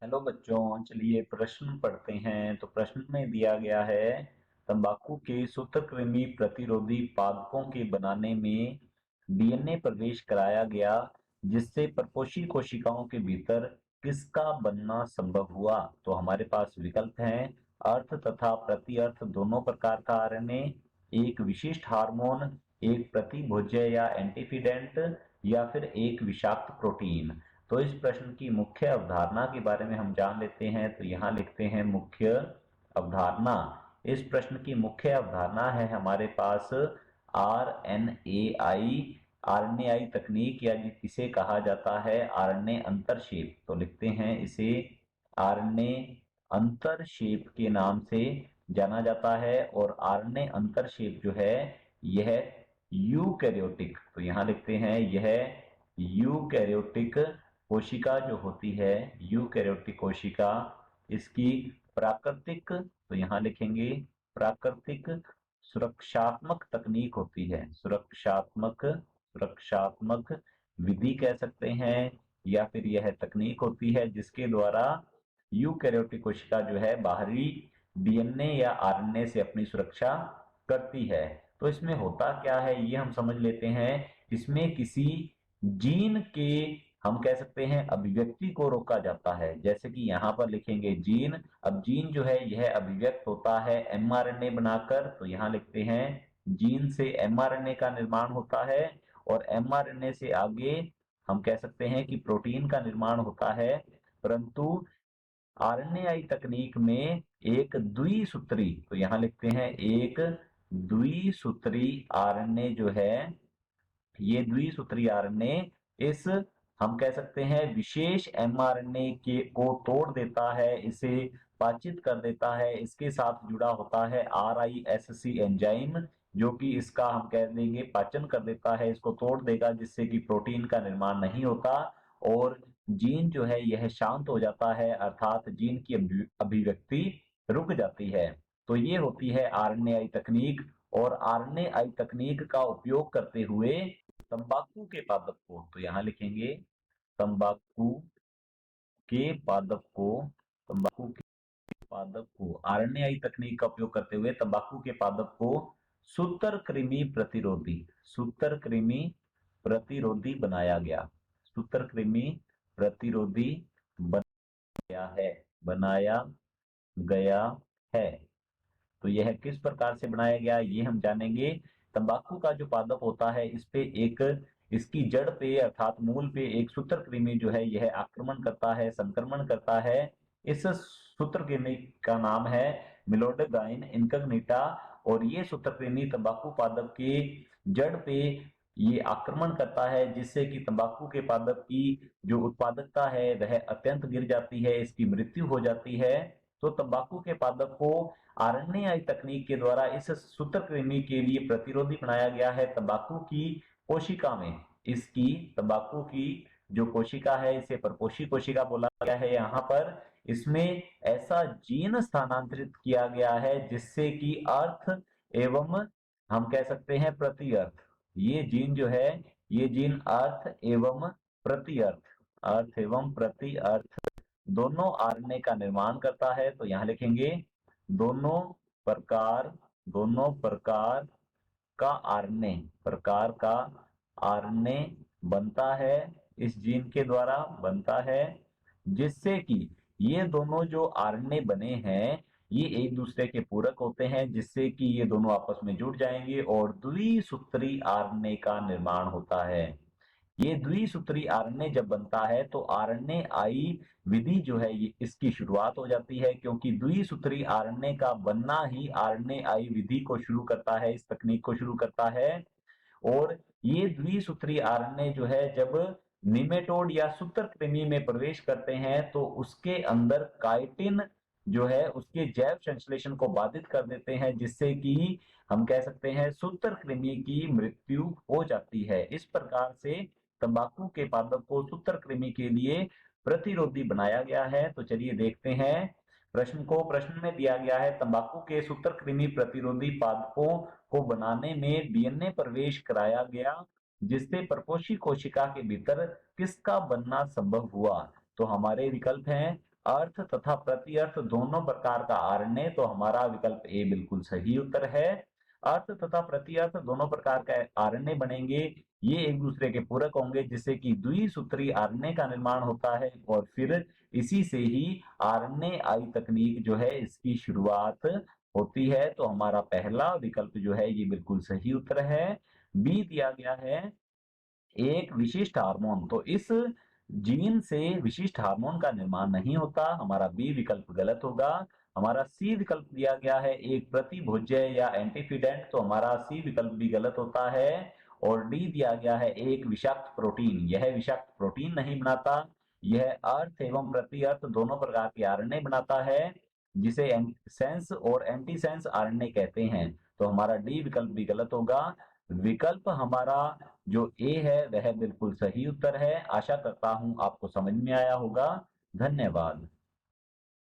Hello बच्चों, चलिए प्रश्न पढ़ते हैं। तो प्रश्न में दिया गया है, तंबाकू के सूत्रकृमि प्रतिरोधी पादपों के बनाने में डीएनए प्रवेश कराया गया, जिससे परपोषी कोशिकाओं के भीतर किसका बनना संभव हुआ। तो हमारे पास विकल्प हैं, अर्थ तथा प्रति अर्थ दोनों प्रकार का आरएनए, एक विशिष्ट हार्मोन, एक प्रतिभोज्य या एंटीफिडेंट, या फिर एक विषाक्त प्रोटीन। तो इस प्रश्न की मुख्य अवधारणा के बारे में हम जान लेते हैं। तो यहाँ लिखते हैं मुख्य अवधारणा। इस प्रश्न की मुख्य अवधारणा है हमारे पास आरएनएआई आरएनएआई तकनीक, या इसे कहा जाता है आरएनए अंतरक्षेप। तो लिखते हैं इसे आरएनए अंतरक्षेप के नाम से जाना जाता है। और आरएनए अंतरक्षेप जो है यह यूकैरियोटिक, तो यहाँ लिखते हैं यह यूकैरियोटिक कोशिका जो होती है, यूकैरियोटिक कोशिका, इसकी प्राकृतिक, तो यहाँ लिखेंगे प्राकृतिक सुरक्षात्मक तकनीक होती है। सुरक्षात्मक विधि कह सकते हैं, या फिर यह तकनीक होती है जिसके द्वारा यूकैरियोटिक कोशिका जो है बाहरी डीएनए या आरएनए से अपनी सुरक्षा करती है। तो इसमें होता क्या है ये हम समझ लेते हैं। इसमें किसी जीन के, हम कह सकते हैं, अभिव्यक्ति को रोका जाता है। जैसे कि यहाँ पर लिखेंगे जीन। अब जीन जो है यह अभिव्यक्त होता है एमआरएनए बनाकर। तो यहाँ लिखते हैं जीन से एमआरएनए का निर्माण होता है, और एमआरएनए से आगे हम कह सकते हैं कि प्रोटीन का निर्माण होता है। परंतु आरएनएआई तकनीक में एक द्विसूत्री, तो यहाँ लिखते हैं एक द्विसूत्री आरएनए जो है, ये द्विसूत्री आरएनए इस, हम कह सकते हैं, विशेष एमआरएनए के को तोड़ देता है, इसे पाचित कर देता है। इसके साथ जुड़ा होता है आरआईएससी एंजाइम, जो कि इसका हम कह देंगे पाचन कर देता है, इसको तोड़ देगा, जिससे कि प्रोटीन का निर्माण नहीं होता और जीन जो है यह शांत हो जाता है, अर्थात जीन की अभिव्यक्ति रुक जाती है। तो ये होती है आरएनएआई तकनीक। और आरएनएआई तकनीक का उपयोग करते हुए तंबाकू के पादप को, तो यहाँ लिखेंगे तंबाकू के पादप को, तंबाकू के पादप को आरएनएआई तकनीक का उपयोग करते हुए तंबाकू के पादप को सूत्रकृमि प्रतिरोधी, सूत्रकृमि प्रतिरोधी बनाया गया, सूत्रकृमि प्रतिरोधी बनाया है, बनाया गया है। तो यह किस प्रकार से बनाया गया ये हम जानेंगे। तंबाकू का जो पादप होता है इस पे एक, इसकी जड़ पे अर्थात मूल पे एक सूत्रकृमि जो है यह आक्रमण करता है, संक्रमण करता है। इस सूत्रकृमि का नाम है मिलोडोगाइन इनकॉग्निटा। और ये सूत्रकृमि तंबाकू पादप के जड़ पे ये आक्रमण करता है, जिससे कि तंबाकू के पादप की जो उत्पादकता है वह अत्यंत गिर जाती है, इसकी मृत्यु हो जाती है। तो तंबाकू के पादप को आरएनएआई तकनीक के द्वारा इस सूत्रकृमि के लिए प्रतिरोधी बनाया गया है तंबाकू की कोशिका में। इसकी, तंबाकू की जो कोशिका है इसे परपोषी कोशिका बोला गया है यहाँ पर। इसमें ऐसा जीन स्थानांतरित किया गया है जिससे कि अर्थ एवं, हम कह सकते हैं, प्रति अर्थ, ये जीन जो है, ये जीन अर्थ एवं प्रति अर्थ, अर्थ एवं प्रति अर्थ दोनों आरएनए का निर्माण करता है। तो यहाँ लिखेंगे दोनों प्रकार, दोनों प्रकार का आरएनए, प्रकार का आरएनए बनता है, इस जीन के द्वारा बनता है, जिससे कि ये दोनों जो आरएनए बने हैं ये एक दूसरे के पूरक होते हैं, जिससे कि ये दोनों आपस में जुड़ जाएंगे और द्विसूत्री आरएनए का निर्माण होता है। ये द्विसूत्री आरएनए जब बनता है तो आरएनएआई विधि जो है ये इसकी शुरुआत हो जाती है, क्योंकि द्विसूत्री आरएनए का बनना ही आरएनएआई विधि को शुरू करता है, इस तकनीक को शुरू करता है। और ये द्विसूत्री आरएनए जो है जब निमेटोड या सूत्रकृमि में प्रवेश करते हैं तो उसके अंदर काइटिन जो है उसके जैव संश्लेषण को बाधित कर देते हैं, जिससे कि हम कह सकते हैं सूत्रकृमि की मृत्यु हो जाती है। इस प्रकार से तंबाकू के पादप को सूत्रकृमि के लिए प्रतिरोधी बनाया गया है। तो चलिए देखते हैं प्रश्न को। प्रश्न में दिया गया है, तंबाकू के सूत्रकृमि प्रतिरोधी पादपों को बनाने में डीएनए प्रवेश कराया गया, जिससे परपोषी कोशिका के भीतर किसका बनना संभव हुआ। तो हमारे विकल्प हैं अर्थ तथा प्रति अर्थ दोनों प्रकार का आरएनए, तो हमारा विकल्प ए बिल्कुल सही उत्तर है। अर्थ तथा प्रति अर्थ दोनों प्रकार का आरएनए बनेंगे, ये एक दूसरे के पूरक होंगे, जिससे कि द्विसूत्री आरएनए का निर्माण होता है और फिर इसी से ही आरएनए आई तकनीक जो है इसकी शुरुआत होती है। तो हमारा पहला विकल्प जो है ये बिल्कुल सही उत्तर है। बी दिया गया है एक विशिष्ट हार्मोन, तो इस जीन से विशिष्ट हार्मोन का निर्माण नहीं होता, हमारा बी विकल्प गलत होगा। हमारा सी विकल्प दिया गया है एक प्रतिभोज्य या एंटीफिडेंट, तो हमारा सी विकल्प भी गलत होता है। और डी दिया गया है एक विषाक्त प्रोटीन, यह विषाक्त प्रोटीन नहीं बनाता, यह अर्थ एवं प्रति अर्थ दोनों प्रकार के आरएनए बनाता है, जिसे सेंस और एंटी सेंस आरएनए कहते हैं। तो हमारा डी विकल्प भी गलत होगा। विकल्प हमारा जो ए है वह बिल्कुल सही उत्तर है। आशा करता हूं आपको समझ में आया होगा। धन्यवाद।